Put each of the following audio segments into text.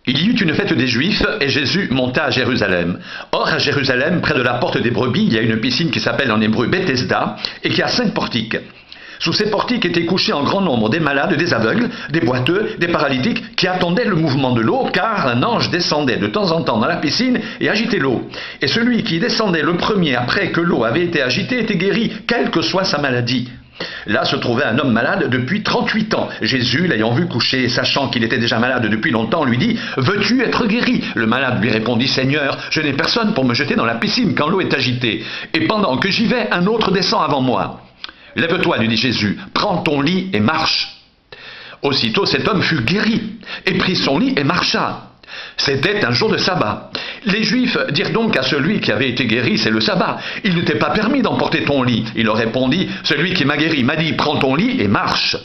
Il y eut une fête des Juifs et Jésus monta à Jérusalem. Or, à Jérusalem, près de la porte des brebis, il y a une piscine qui s'appelle en hébreu Bethesda et qui a 5 portiques. Sous ces portiques étaient couchés en grand nombre des malades, des aveugles, des boiteux, des paralytiques qui attendaient le mouvement de l'eau, car un ange descendait de temps en temps dans la piscine et agitait l'eau. Et celui qui descendait le premier après que l'eau avait été agitée était guéri, quelle que soit sa maladie. Là se trouvait un homme malade depuis 38 ans. Jésus, l'ayant vu coucher et sachant qu'il était déjà malade depuis longtemps, lui dit « Veux-tu être guéri ?» Le malade lui répondit « Seigneur, je n'ai personne pour me jeter dans la piscine quand l'eau est agitée. Et pendant que j'y vais, un autre descend avant moi. » « Lève-toi, lui dit Jésus, prends ton lit et marche. » Aussitôt cet homme fut guéri, et prit son lit et marcha. C'était un jour de sabbat. Les Juifs dirent donc à celui qui avait été guéri, c'est le sabbat. Il ne t'est pas permis d'emporter ton lit. Il leur répondit, celui qui m'a guéri m'a dit, prends ton lit et marche.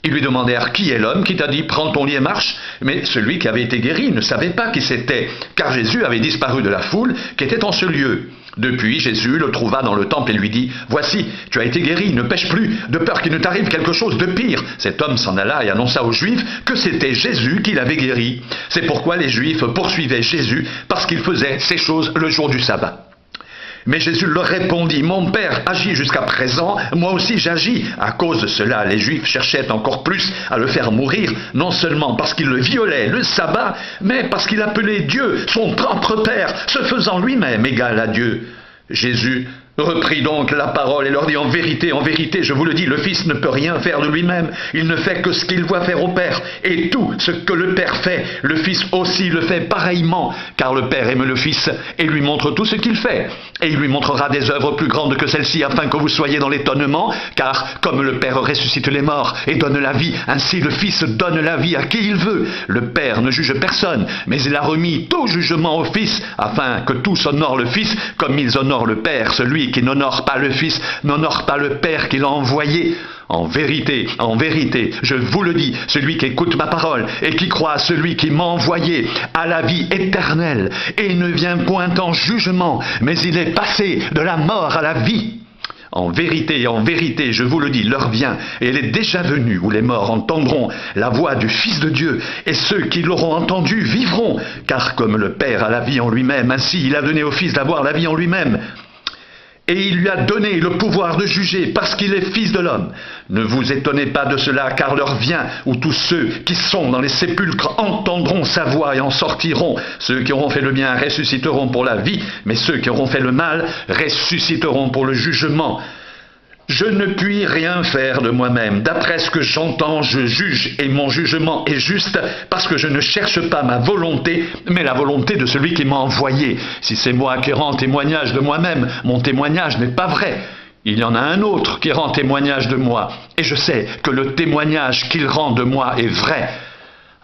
Ils lui demandèrent, qui est l'homme qui t'a dit, prends ton lit et marche? Mais celui qui avait été guéri ne savait pas qui c'était, car Jésus avait disparu de la foule qui était en ce lieu. Depuis, Jésus le trouva dans le temple et lui dit, « Voici, tu as été guéri, ne pêche plus, de peur qu'il ne t'arrive quelque chose de pire. » Cet homme s'en alla et annonça aux Juifs que c'était Jésus qui l'avait guéri. C'est pourquoi les Juifs poursuivaient Jésus, parce qu'il faisait ces choses le jour du sabbat. Mais Jésus leur répondit, « Mon Père agit jusqu'à présent, moi aussi j'agis. » À cause de cela, les Juifs cherchaient encore plus à le faire mourir, non seulement parce qu'il le violait, le sabbat, mais parce qu'il appelait Dieu son propre Père, se faisant lui-même égal à Dieu. Jésus reprit donc la parole et leur dit, en vérité, je vous le dis, le Fils ne peut rien faire de lui-même, il ne fait que ce qu'il voit faire au Père, et tout ce que le Père fait, le Fils aussi le fait pareillement, car le Père aime le Fils et lui montre tout ce qu'il fait, et il lui montrera des œuvres plus grandes que celles-ci, afin que vous soyez dans l'étonnement, car comme le Père ressuscite les morts et donne la vie, ainsi le Fils donne la vie à qui il veut. Le Père ne juge personne, mais il a remis tout jugement au Fils, afin que tous honorent le Fils comme ils honorent le Père. Celui qui n'honore pas le Fils n'honore pas le Père qui l'a envoyé. En vérité, je vous le dis, celui qui écoute ma parole et qui croit à celui qui m'a envoyé a la vie éternelle et ne vient point en jugement, mais il est passé de la mort à la vie. En vérité, je vous le dis, l'heure vient, et elle est déjà venue, où les morts entendront la voix du Fils de Dieu, et ceux qui l'auront entendu vivront, car comme le Père a la vie en lui-même, ainsi il a donné au Fils d'avoir la vie en lui-même. Et il lui a donné le pouvoir de juger parce qu'il est Fils de l'homme. Ne vous étonnez pas de cela, car l'heure vient où tous ceux qui sont dans les sépulcres entendront sa voix et en sortiront. Ceux qui auront fait le bien ressusciteront pour la vie, mais ceux qui auront fait le mal ressusciteront pour le jugement. Je ne puis rien faire de moi-même. D'après ce que j'entends, je juge, et mon jugement est juste, parce que je ne cherche pas ma volonté, mais la volonté de celui qui m'a envoyé. Si c'est moi qui rends témoignage de moi-même, mon témoignage n'est pas vrai. Il y en a un autre qui rend témoignage de moi, et je sais que le témoignage qu'il rend de moi est vrai.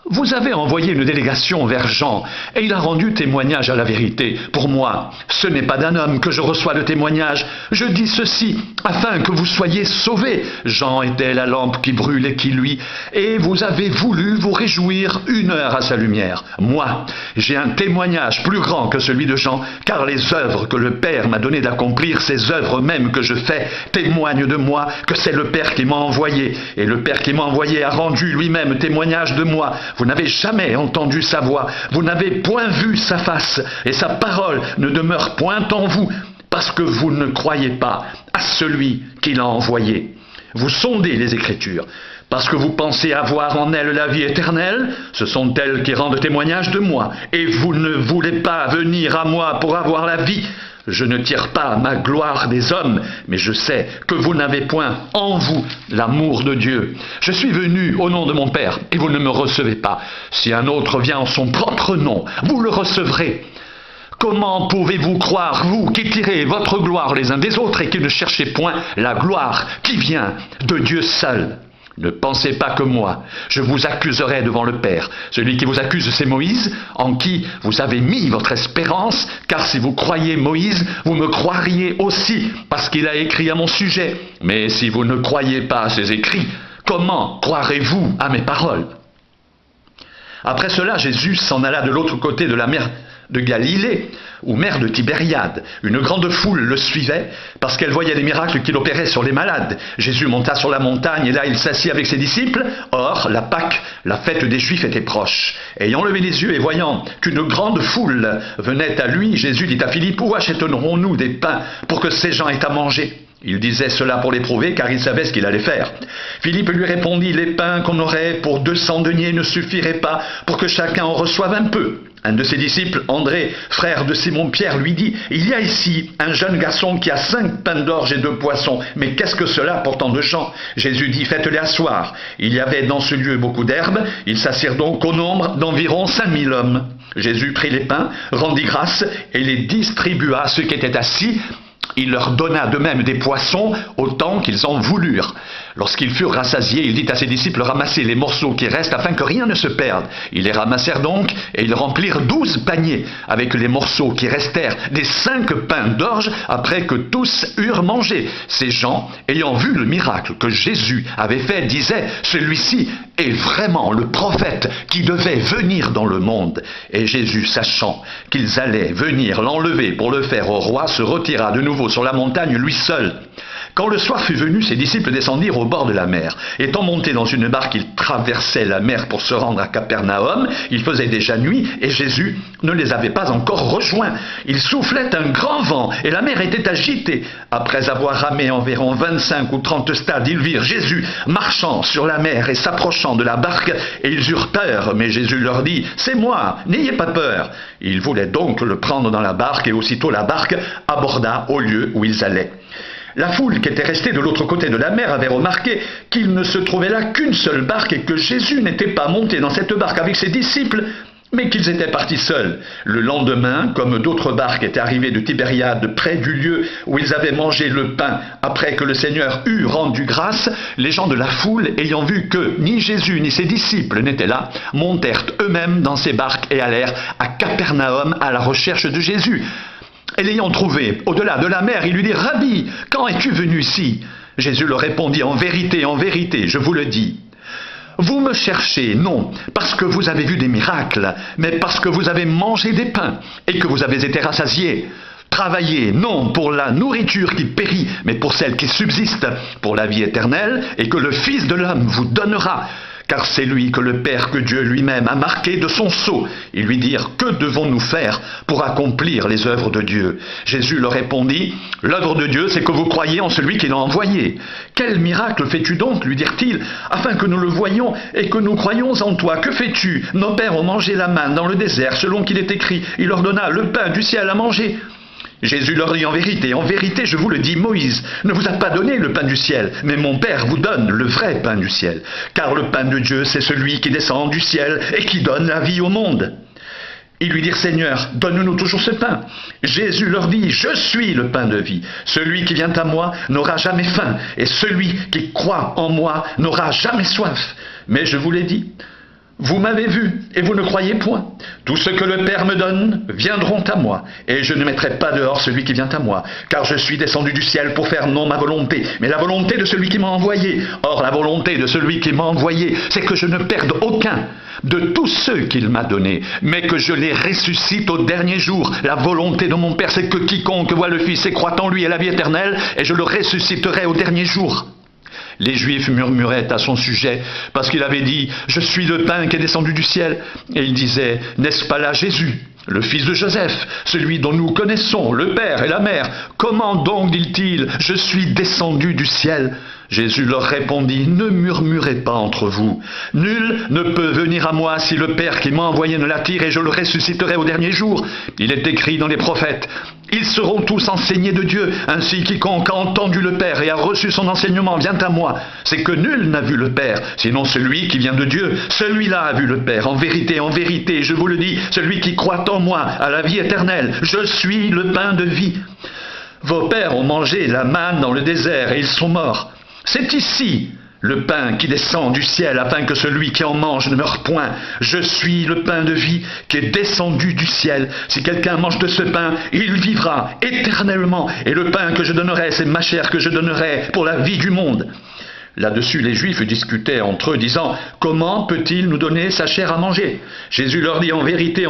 Vous avez envoyé une délégation vers Jean, et il a rendu témoignage à la vérité. Pour moi, ce n'est pas d'un homme que je reçois le témoignage. Je dis ceci, afin que vous soyez sauvés. Jean était la lampe qui brûle et qui luit, et vous avez voulu vous réjouir 1 heure à sa lumière. Moi, j'ai un témoignage plus grand que celui de Jean, car les œuvres que le Père m'a donné d'accomplir, ces œuvres mêmes que je fais, témoignent de moi que c'est le Père qui m'a envoyé. Et le Père qui m'a envoyé a rendu lui-même témoignage de moi. Vous n'avez jamais entendu sa voix, vous n'avez point vu sa face, et sa parole ne demeure point en vous, parce que vous ne croyez pas à celui qui l'a envoyé. Vous sondez les Écritures, parce que vous pensez avoir en elles la vie éternelle, ce sont elles qui rendent témoignage de moi, et vous ne voulez pas venir à moi pour avoir la vie. Je ne tire pas ma gloire des hommes, mais je sais que vous n'avez point en vous l'amour de Dieu. Je suis venu au nom de mon Père, et vous ne me recevez pas. Si un autre vient en son propre nom, vous le recevrez. Comment pouvez-vous croire, vous qui tirez votre gloire les uns des autres et qui ne cherchez point la gloire qui vient de Dieu seul? Ne pensez pas que moi, je vous accuserai devant le Père. Celui qui vous accuse, c'est Moïse, en qui vous avez mis votre espérance, car si vous croyez Moïse, vous me croiriez aussi, parce qu'il a écrit à mon sujet. Mais si vous ne croyez pas à ses écrits, comment croirez-vous à mes paroles ? Après cela, Jésus s'en alla de l'autre côté de la mer de Galilée, ou mer de Tibériade. Une grande foule le suivait parce qu'elle voyait les miracles qu'il opérait sur les malades. Jésus monta sur la montagne et là il s'assit avec ses disciples. Or, la Pâque, la fête des Juifs, était proche. Ayant levé les yeux et voyant qu'une grande foule venait à lui, Jésus dit à Philippe: où achèterons-nous des pains pour que ces gens aient à manger? Il disait cela pour l'éprouver, car il savait ce qu'il allait faire. Philippe lui répondit: les pains qu'on aurait pour 200 deniers ne suffiraient pas pour que chacun en reçoive un peu. Un de ses disciples, André, frère de Simon-Pierre, lui dit: il y a ici un jeune garçon qui a 5 pains d'orge et 2 poissons. Mais qu'est-ce que cela pour tant de gens? Jésus dit: faites-les asseoir. Il y avait dans ce lieu beaucoup d'herbes. Ils s'assirent donc au nombre d'environ 5000 hommes. Jésus prit les pains, rendit grâce et les distribua à ceux qui étaient assis. Il leur donna de même des poissons autant qu'ils en voulurent. Lorsqu'ils furent rassasiés, il dit à ses disciples: ramassez les morceaux qui restent afin que rien ne se perde. Ils les ramassèrent donc et ils remplirent 12 paniers avec les morceaux qui restèrent des 5 pains d'orge après que tous eurent mangé. Ces gens, ayant vu le miracle que Jésus avait fait, disaient: celui-ci est vraiment le prophète qui devait venir dans le monde. Et Jésus, sachant qu'ils allaient venir l'enlever pour le faire au roi, se retira de nouveau sur la montagne lui seul. Quand le soir fut venu, ses disciples descendirent au bord de la mer. Étant montés dans une barque, ils traversaient la mer pour se rendre à Capernaum. Il faisait déjà nuit et Jésus ne les avait pas encore rejoints. Il soufflait un grand vent et la mer était agitée. Après avoir ramé environ 25 ou 30 stades, ils virent Jésus marchant sur la mer et s'approchant de la barque, et ils eurent peur. Mais Jésus leur dit: c'est moi, n'ayez pas peur. Ils voulaient donc le prendre dans la barque et aussitôt la barque aborda au lieu où ils allaient. La foule qui était restée de l'autre côté de la mer avait remarqué qu'il ne se trouvait là qu'une seule barque et que Jésus n'était pas monté dans cette barque avec ses disciples, mais qu'ils étaient partis seuls. Le lendemain, comme d'autres barques étaient arrivées de Tibériade près du lieu où ils avaient mangé le pain après que le Seigneur eut rendu grâce, les gens de la foule, ayant vu que ni Jésus ni ses disciples n'étaient là, montèrent eux-mêmes dans ces barques et allèrent à Capernaum à la recherche de Jésus. Et l'ayant trouvé au-delà de la mer, il lui dit: Rabbi, quand es-tu venu ici? Jésus leur répondit: en vérité, je vous le dis. Vous me cherchez, non parce que vous avez vu des miracles, mais parce que vous avez mangé des pains et que vous avez été rassasiés. Travaillez, non pour la nourriture qui périt, mais pour celle qui subsiste, pour la vie éternelle, et que le Fils de l'homme vous donnera. Car c'est lui que le Père, que Dieu lui-même a marqué de son sceau. Ils lui dirent: que devons-nous faire pour accomplir les œuvres de Dieu? Jésus leur répondit: l'œuvre de Dieu, c'est que vous croyez en celui qui l'a envoyé. Quel miracle fais-tu donc, lui dirent-ils, afin que nous le voyions et que nous croyions en toi? Que fais-tu? Nos pères ont mangé la manne dans le désert, selon qu'il est écrit: il leur donna le pain du ciel à manger. Jésus leur dit: en vérité, je vous le dis, Moïse ne vous a pas donné le pain du ciel, mais mon Père vous donne le vrai pain du ciel. Car le pain de Dieu, c'est celui qui descend du ciel et qui donne la vie au monde. Ils lui dirent: Seigneur, donne-nous toujours ce pain. Jésus leur dit: je suis le pain de vie. Celui qui vient à moi n'aura jamais faim, et celui qui croit en moi n'aura jamais soif. Mais je vous l'ai dit, vous m'avez vu, et vous ne croyez point. Tout ce que le Père me donne viendront à moi, et je ne mettrai pas dehors celui qui vient à moi, car je suis descendu du ciel pour faire non ma volonté, mais la volonté de celui qui m'a envoyé. Or, la volonté de celui qui m'a envoyé, c'est que je ne perde aucun de tous ceux qu'il m'a donnés, mais que je les ressuscite au dernier jour. La volonté de mon Père, c'est que quiconque voit le Fils et croit en lui ait la vie éternelle, et je le ressusciterai au dernier jour. Les Juifs murmuraient à son sujet, parce qu'il avait dit: je suis le pain qui est descendu du ciel. Et ils disaient: n'est-ce pas là Jésus, le fils de Joseph, celui dont nous connaissons le père et la mère? Comment donc dit-il: je suis descendu du ciel? Jésus leur répondit: ne murmurez pas entre vous. Nul ne peut venir à moi si le Père qui m'a envoyé ne l'attire, et je le ressusciterai au dernier jour. Il est écrit dans les prophètes: ils seront tous enseignés de Dieu. Ainsi, quiconque a entendu le Père et a reçu son enseignement vient à moi. C'est que nul n'a vu le Père, sinon celui qui vient de Dieu. Celui-là a vu le Père. En vérité, je vous le dis, celui qui croit en moi a la vie éternelle. Je suis le pain de vie. Vos pères ont mangé la manne dans le désert et ils sont morts. C'est ici le pain qui descend du ciel, afin que celui qui en mange ne meure point. Je suis le pain de vie qui est descendu du ciel. Si quelqu'un mange de ce pain, il vivra éternellement. Et le pain que je donnerai, c'est ma chair que je donnerai pour la vie du monde. Là-dessus, les Juifs discutaient entre eux, disant « Comment peut-il nous donner sa chair à manger ?» Jésus leur dit « En vérité,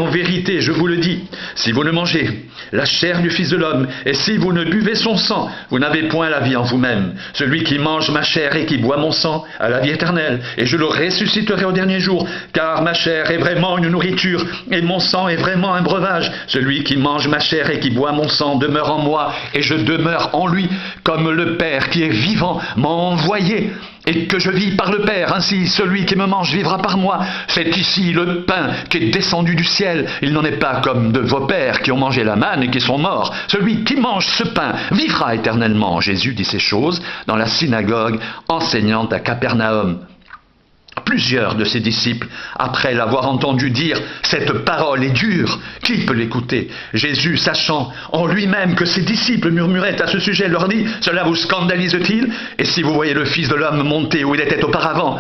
je vous le dis, si vous ne mangez la chair du Fils de l'homme, et si vous ne buvez son sang, vous n'avez point la vie en vous-même. Celui qui mange ma chair et qui boit mon sang a la vie éternelle, et je le ressusciterai au dernier jour, car ma chair est vraiment une nourriture, et mon sang est vraiment un breuvage. Celui qui mange ma chair et qui boit mon sang demeure en moi, et je demeure en lui, comme le Père qui est vivant m'a envoyé, et que je vis par le Père. Ainsi, celui qui me mange vivra par moi. C'est ici le pain qui est descendu du ciel. Il n'en est pas comme de vos pères qui ont mangé la manne et qui sont morts. Celui qui mange ce pain vivra éternellement. » Jésus dit ces choses dans la synagogue, enseignant à Capernaum. Plusieurs de ses disciples, après l'avoir entendu dire « Cette parole est dure, qui peut l'écouter ?» Jésus, sachant en lui-même que ses disciples murmuraient à ce sujet, leur dit « Cela vous scandalise-t-il? Et si vous voyez le Fils de l'homme monter où il était auparavant ?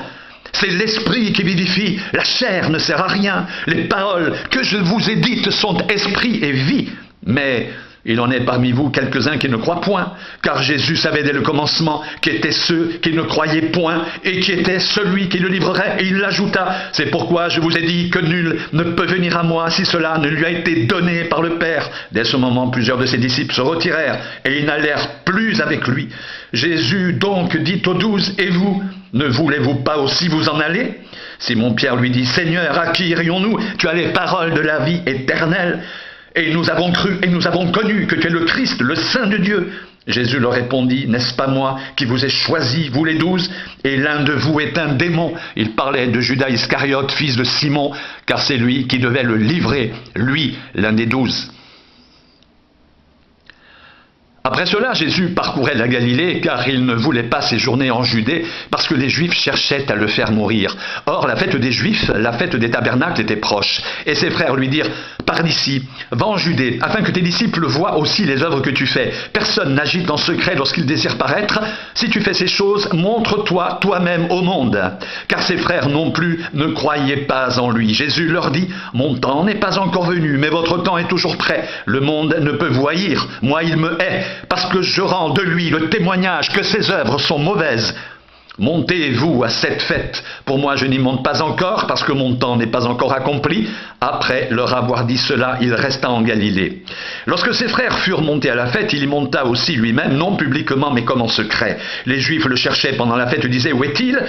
C'est l'esprit qui vivifie, la chair ne sert à rien. Les paroles que je vous ai dites sont esprit et vie. Mais il en est parmi vous quelques-uns qui ne croient point, car Jésus savait dès le commencement qu'étaient ceux qui ne croyaient point et qui était celui qui le livrerait. Et il l'ajouta, c'est pourquoi je vous ai dit que nul ne peut venir à moi si cela ne lui a été donné par le Père. Dès ce moment, plusieurs de ses disciples se retirèrent et ils n'allèrent plus avec lui. Jésus donc dit aux 12, et vous, ne voulez-vous pas aussi vous en aller ? Simon-Pierre lui dit, Seigneur, à qui irions-nous ? Tu as les paroles de la vie éternelle. Et nous avons cru et nous avons connu que tu es le Christ, le Saint de Dieu. Jésus leur répondit, n'est-ce pas moi qui vous ai choisis, vous les 12, et l'un de vous est un démon. Il parlait de Judas Iscariote, fils de Simon, car c'est lui qui devait le livrer, lui, l'un des 12. Après cela, Jésus parcourait la Galilée, car il ne voulait pas séjourner en Judée, parce que les Juifs cherchaient à le faire mourir. Or, la fête des Juifs, la fête des tabernacles, était proche. Et ses frères lui dirent, pars d'ici, va en Judée, afin que tes disciples voient aussi les œuvres que tu fais. Personne n'agite en secret lorsqu'il désire paraître. Si tu fais ces choses, montre-toi toi-même au monde. Car ses frères non plus ne croyaient pas en lui. Jésus leur dit, mon temps n'est pas encore venu, mais votre temps est toujours prêt. Le monde ne peut vous haïr, moi il me hait, parce que je rends de lui le témoignage que ses œuvres sont mauvaises. Montez-vous à cette fête. Pour moi, je n'y monte pas encore, parce que mon temps n'est pas encore accompli. Après leur avoir dit cela, il resta en Galilée. Lorsque ses frères furent montés à la fête, il y monta aussi lui-même, non publiquement, mais comme en secret. Les Juifs le cherchaient pendant la fête, disaient, où est-il ?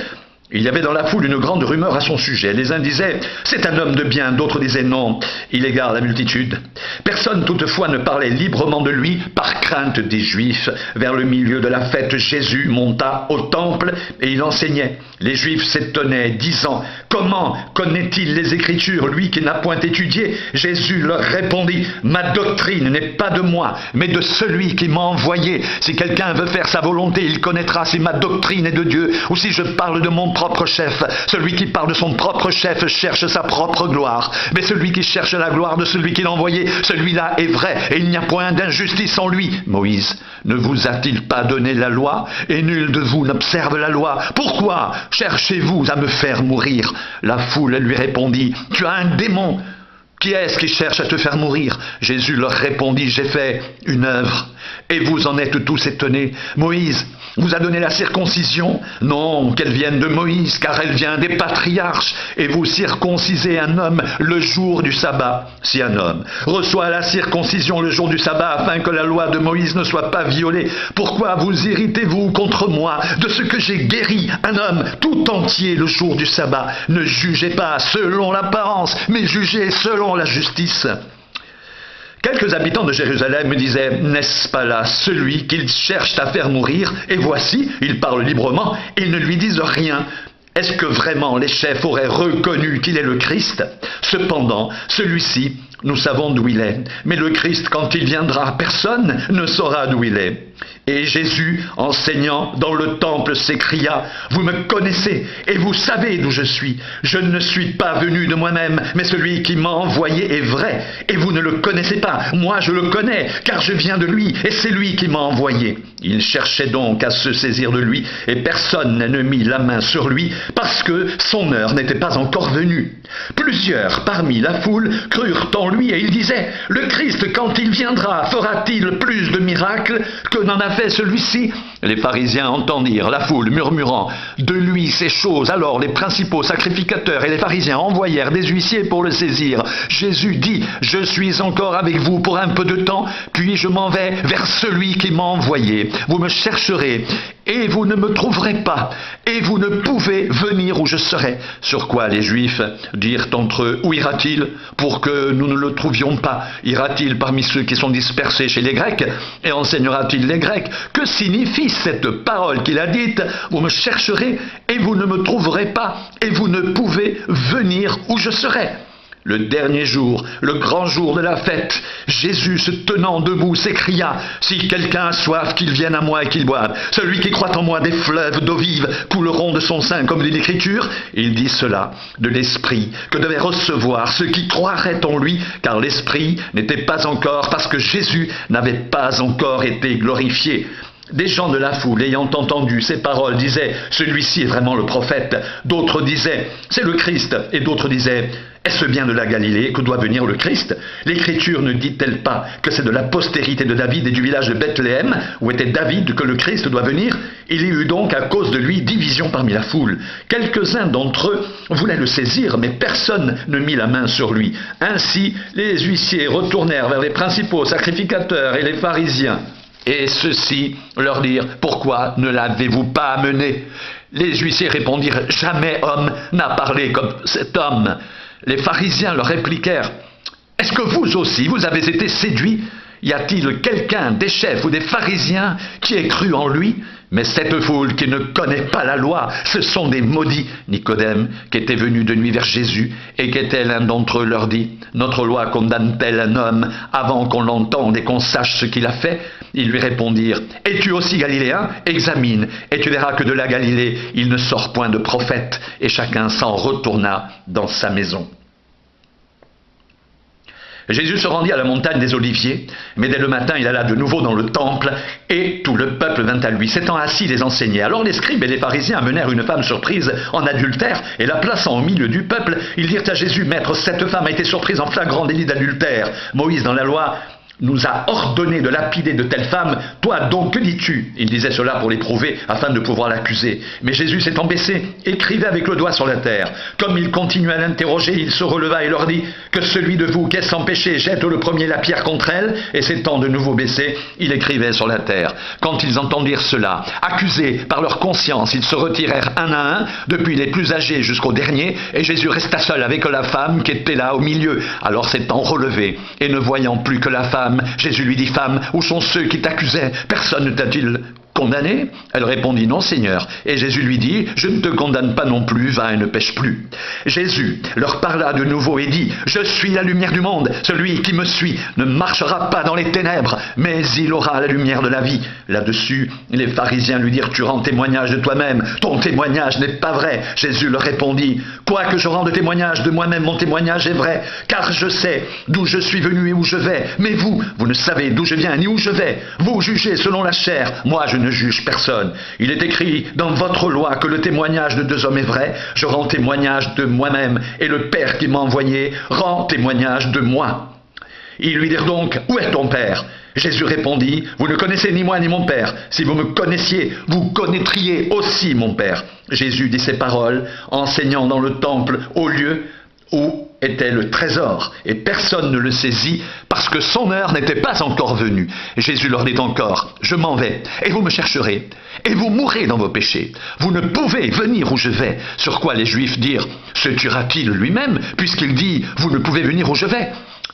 Il y avait dans la foule une grande rumeur à son sujet. Les uns disaient « C'est un homme de bien », d'autres disaient « Non, il égare la multitude ». Personne toutefois ne parlait librement de lui par crainte des Juifs. Vers le milieu de la fête, Jésus monta au temple et il enseignait. Les Juifs s'étonnaient, disant « Comment connaît-il les Écritures, lui qui n'a point étudié ?» Jésus leur répondit « Ma doctrine n'est pas de moi, mais de celui qui m'a envoyé. Si quelqu'un veut faire sa volonté, il connaîtra si ma doctrine est de Dieu ou si je parle de mon propre chef. Celui qui parle de son propre chef cherche sa propre gloire. Mais celui qui cherche la gloire de celui qui l'a envoyé, celui-là est vrai, et il n'y a point d'injustice en lui. Moïse ne vous a-t-il pas donné la loi, et nul de vous n'observe la loi? Pourquoi cherchez-vous à me faire mourir? La foule lui répondit, tu as un démon. Qui est-ce qui cherche à te faire mourir? Jésus leur répondit, j'ai fait une œuvre, et vous en êtes tous étonnés. Moïse vous a donné la circoncision? Non, qu'elle vienne de Moïse, car elle vient des patriarches. Et vous circoncisez un homme le jour du sabbat. Si un homme reçoit la circoncision le jour du sabbat, afin que la loi de Moïse ne soit pas violée, pourquoi vous irritez-vous contre moi de ce que j'ai guéri un homme tout entier le jour du sabbat? Ne jugez pas selon l'apparence, mais jugez selon la justice. Quelques habitants de Jérusalem me disaient, n'est-ce pas là celui qu'ils cherchent à faire mourir? Et voici, ils parlent librement, ils ne lui disent rien. Est-ce que vraiment les chefs auraient reconnu qu'il est le Christ? Cependant, celui-ci, nous savons d'où il est. Mais le Christ, quand il viendra, personne ne saura d'où il est. Et Jésus, enseignant dans le temple, s'écria, « Vous me connaissez et vous savez d'où je suis. Je ne suis pas venu de moi-même, mais celui qui m'a envoyé est vrai. Et vous ne le connaissez pas. Moi, je le connais, car je viens de lui, et c'est lui qui m'a envoyé. » Il cherchait donc à se saisir de lui, et personne ne mit la main sur lui, parce que son heure n'était pas encore venue. Plusieurs parmi la foule crurent en lui, et ils disaient, « Le Christ, quand il viendra, fera-t-il plus de miracles que n'en a fait celui-ci » Les pharisiens entendirent la foule murmurant de lui ces choses. Alors les principaux sacrificateurs et les pharisiens envoyèrent des huissiers pour le saisir. Jésus dit « Je suis encore avec vous pour un peu de temps, puis je m'en vais vers celui qui m'a envoyé. Vous me chercherez, et vous ne me trouverez pas, et vous ne pouvez venir où je serai. » Sur quoi les Juifs dirent entre eux, où ira-t-il pour que nous ne le trouvions pas? Ira-t-il parmi ceux qui sont dispersés chez les Grecs et enseignera-t-il les Grecs? Que signifie cette parole qu'il a dite? Vous me chercherez et vous ne me trouverez pas, et vous ne pouvez venir où je serai. Le dernier jour, le grand jour de la fête, Jésus, se tenant debout, s'écria « Si quelqu'un a soif, qu'il vienne à moi et qu'il boive. Celui qui croit en moi, des fleuves d'eau vive couleront de son sein, comme dit l'Écriture. » Il dit cela de l'Esprit que devaient recevoir ceux qui croiraient en lui, car l'Esprit n'était pas encore, parce que Jésus n'avait pas encore été glorifié. Des gens de la foule, ayant entendu ces paroles, disaient « Celui-ci est vraiment le prophète ». D'autres disaient « C'est le Christ ». Et d'autres disaient « Est-ce bien de la Galilée que doit venir le Christ? L'Écriture ne dit-elle pas que c'est de la postérité de David et du village de Bethléem, où était David, que le Christ doit venir? Il y eut donc à cause de lui division parmi la foule. Quelques-uns d'entre eux voulaient le saisir, mais personne ne mit la main sur lui. Ainsi, les huissiers retournèrent vers les principaux sacrificateurs et les pharisiens. Et ceux-ci leur dirent « Pourquoi ne l'avez-vous pas amené ?» Les huissiers répondirent « Jamais homme n'a parlé comme cet homme. » Les pharisiens leur répliquèrent « Est-ce que vous aussi, vous avez été séduits? Y a-t-il quelqu'un des chefs ou des pharisiens qui ait cru en lui? Mais cette foule qui ne connaît pas la loi, ce sont des maudits. » Nicodème, qui était venu de nuit vers Jésus, et qui était l'un d'entre eux, leur dit « Notre loi condamne-t-elle un homme avant qu'on l'entende et qu'on sache ce qu'il a fait ?» Ils lui répondirent « Es-tu aussi galiléen? Examine, et tu verras que de la Galilée, il ne sort point de prophète. » Et chacun s'en retourna dans sa maison. Jésus se rendit à la montagne des Oliviers, mais dès le matin il alla de nouveau dans le temple, et tout le peuple vint à lui. S'étant assis, les enseignait. Alors les scribes et les pharisiens amenèrent une femme surprise en adultère, et la plaçant au milieu du peuple, ils dirent à Jésus, « Maître, cette femme a été surprise en flagrant délit d'adultère. Moïse, dans la loi, nous a ordonné de lapider de telles femmes. Toi donc, que dis-tu » Il disait cela pour l'éprouver, afin de pouvoir l'accuser. Mais Jésus s'étant baissé, écrivait avec le doigt sur la terre. Comme il continuait à l'interroger, il se releva et leur dit « Que celui de vous qui est sans péché jette le premier la pierre contre elle. » Et s'étant de nouveau baissé, il écrivait sur la terre. Quand ils entendirent cela, accusés par leur conscience, ils se retirèrent un à un, depuis les plus âgés jusqu'au dernier, et Jésus resta seul avec la femme qui était là au milieu. Alors s'étant relevé, et ne voyant plus que la femme, Jésus lui dit « Femme, où sont ceux qui t'accusaient? Personne ne t'a-t-il condamné ?» Elle répondit « Non, Seigneur. » Et Jésus lui dit « Je ne te condamne pas non plus, va et ne pêche plus. » Jésus leur parla de nouveau et dit « Je suis la lumière du monde. Celui qui me suit ne marchera pas dans les ténèbres, mais il aura la lumière de la vie. » Là-dessus, les pharisiens lui dirent « Tu rends témoignage de toi-même. Ton témoignage n'est pas vrai. » Jésus leur répondit « Quoique je rende témoignage de moi-même, mon témoignage est vrai, car je sais d'où je suis venu et où je vais. Mais vous ne savez d'où je viens ni où je vais. Vous jugez selon la chair. Moi, je ne juge personne. Il est écrit dans votre loi que le témoignage de deux hommes est vrai. Je rends témoignage de moi-même, et le Père qui m'a envoyé rend témoignage de moi. » Ils lui dirent donc « Où est ton Père ?» Jésus répondit « Vous ne connaissez ni moi ni mon Père. Si vous me connaissiez, vous connaîtriez aussi mon Père. » Jésus dit ces paroles, enseignant dans le temple au lieu où était le trésor, et personne ne le saisit, parce que son heure n'était pas encore venue. Jésus leur dit encore « Je m'en vais, et vous me chercherez, et vous mourrez dans vos péchés. Vous ne pouvez venir où je vais. » Sur quoi les Juifs dirent « Se tuera-t-il lui-même, puisqu'il dit « Vous ne pouvez venir où je vais ?»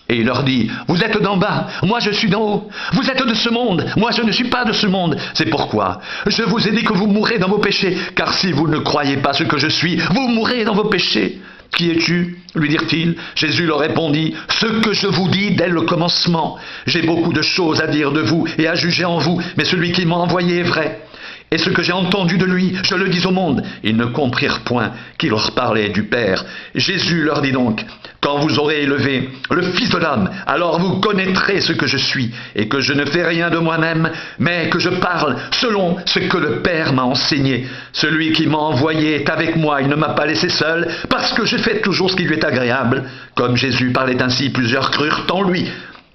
Et il leur dit « Vous êtes d'en bas, moi je suis d'en haut. Vous êtes de ce monde, moi je ne suis pas de ce monde. C'est pourquoi je vous ai dit que vous mourrez dans vos péchés, car si vous ne croyez pas ce que je suis, vous mourrez dans vos péchés. » « Qui es-tu » lui dirent-ils. Jésus leur répondit « Ce que je vous dis dès le commencement. J'ai beaucoup de choses à dire de vous et à juger en vous, mais celui qui m'a envoyé est vrai. Et ce que j'ai entendu de lui, je le dis au monde. » Ils ne comprirent point qu'il leur parlait du Père. Jésus leur dit donc « Quand vous aurez élevé le Fils de l'homme, alors vous connaîtrez ce que je suis, et que je ne fais rien de moi-même, mais que je parle selon ce que le Père m'a enseigné. Celui qui m'a envoyé est avec moi, il ne m'a pas laissé seul, parce que je fais toujours ce qui lui est agréable. » Comme Jésus parlait ainsi, plusieurs crurent en lui.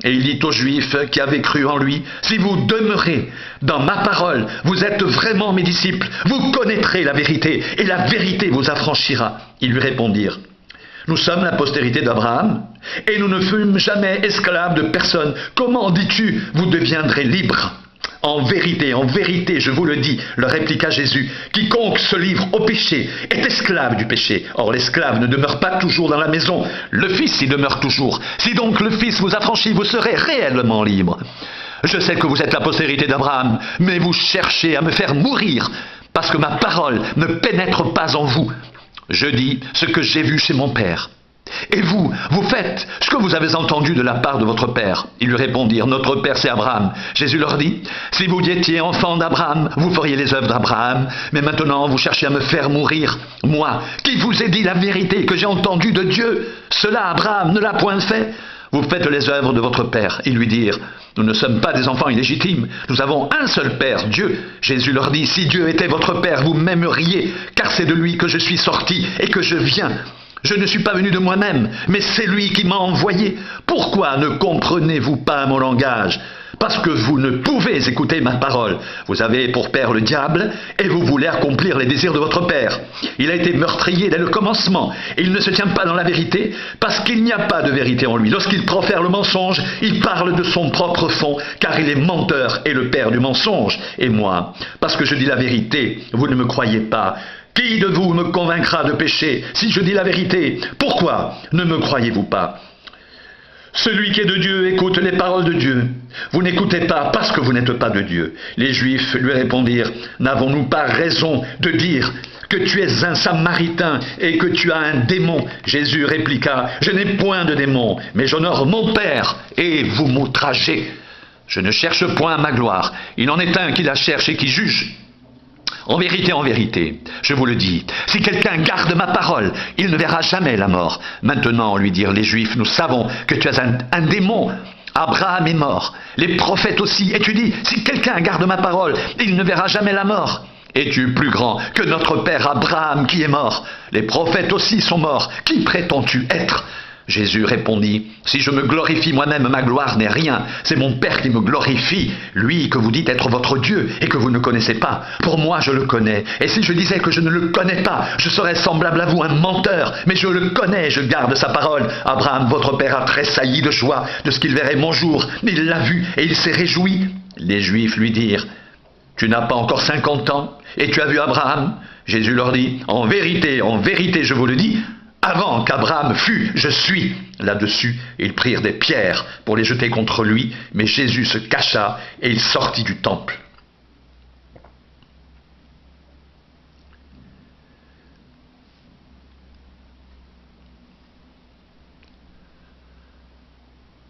Et il dit aux Juifs qui avaient cru en lui, « Si vous demeurez dans ma parole, vous êtes vraiment mes disciples, vous connaîtrez la vérité, et la vérité vous affranchira. » Ils lui répondirent, « Nous sommes la postérité d'Abraham, et nous ne fûmes jamais esclaves de personne. Comment dis-tu, vous deviendrez libres ? » En vérité, je vous le dis, leur répliqua Jésus, quiconque se livre au péché est esclave du péché. Or l'esclave ne demeure pas toujours dans la maison, le Fils y demeure toujours. Si donc le Fils vous affranchit, vous serez réellement libre. Je sais que vous êtes la postérité d'Abraham, mais vous cherchez à me faire mourir, parce que ma parole ne pénètre pas en vous. Je dis ce que j'ai vu chez mon Père. Et vous, vous faites ce que vous avez entendu de la part de votre père. Ils lui répondirent, notre père c'est Abraham. Jésus leur dit, si vous étiez enfant d'Abraham, vous feriez les œuvres d'Abraham. Mais maintenant vous cherchez à me faire mourir. Moi, qui vous ai dit la vérité que j'ai entendue de Dieu, cela Abraham ne l'a point fait. Vous faites les œuvres de votre père. Ils lui dirent, nous ne sommes pas des enfants illégitimes, nous avons un seul père, Dieu. Jésus leur dit, si Dieu était votre père, vous m'aimeriez, car c'est de lui que je suis sorti et que je viens. Je ne suis pas venu de moi-même, mais c'est lui qui m'a envoyé. Pourquoi ne comprenez-vous pas mon langage ? Parce que vous ne pouvez écouter ma parole. Vous avez pour père le diable, et vous voulez accomplir les désirs de votre père. Il a été meurtrier dès le commencement, et il ne se tient pas dans la vérité, parce qu'il n'y a pas de vérité en lui. Lorsqu'il profère le mensonge, il parle de son propre fond, car il est menteur et le père du mensonge. Et moi, parce que je dis la vérité, vous ne me croyez pas. Qui de vous me convaincra de péché si je dis la vérité? Pourquoi ne me croyez-vous pas? Celui qui est de Dieu écoute les paroles de Dieu. Vous n'écoutez pas parce que vous n'êtes pas de Dieu. Les Juifs lui répondirent, n'avons-nous pas raison de dire que tu es un Samaritain et que tu as un démon? Jésus répliqua, je n'ai point de démon, mais j'honore mon Père et vous m'outragez. Je ne cherche point ma gloire. Il en est un qui la cherche et qui juge. En vérité, je vous le dis, si quelqu'un garde ma parole, il ne verra jamais la mort. Maintenant, lui dirent les Juifs, nous savons que tu as un démon. Abraham est mort, les prophètes aussi. Et tu dis, si quelqu'un garde ma parole, il ne verra jamais la mort. Es-tu plus grand que notre père Abraham qui est mort? Les prophètes aussi sont morts. Qui prétends-tu être? Jésus répondit, si je me glorifie moi-même, ma gloire n'est rien. C'est mon Père qui me glorifie, lui que vous dites être votre Dieu et que vous ne connaissez pas. Pour moi, je le connais. Et si je disais que je ne le connais pas, je serais semblable à vous, un menteur. Mais je le connais, je garde sa parole. Abraham, votre père, a tressailli de joie de ce qu'il verrait mon jour. Il l'a vu et il s'est réjoui. Les Juifs lui dirent, tu n'as pas encore 50 ans et tu as vu Abraham? Jésus leur dit, en vérité, je vous le dis, avant qu'Abraham fût, je suis. Là-dessus, ils prirent des pierres pour les jeter contre lui, mais Jésus se cacha et il sortit du temple.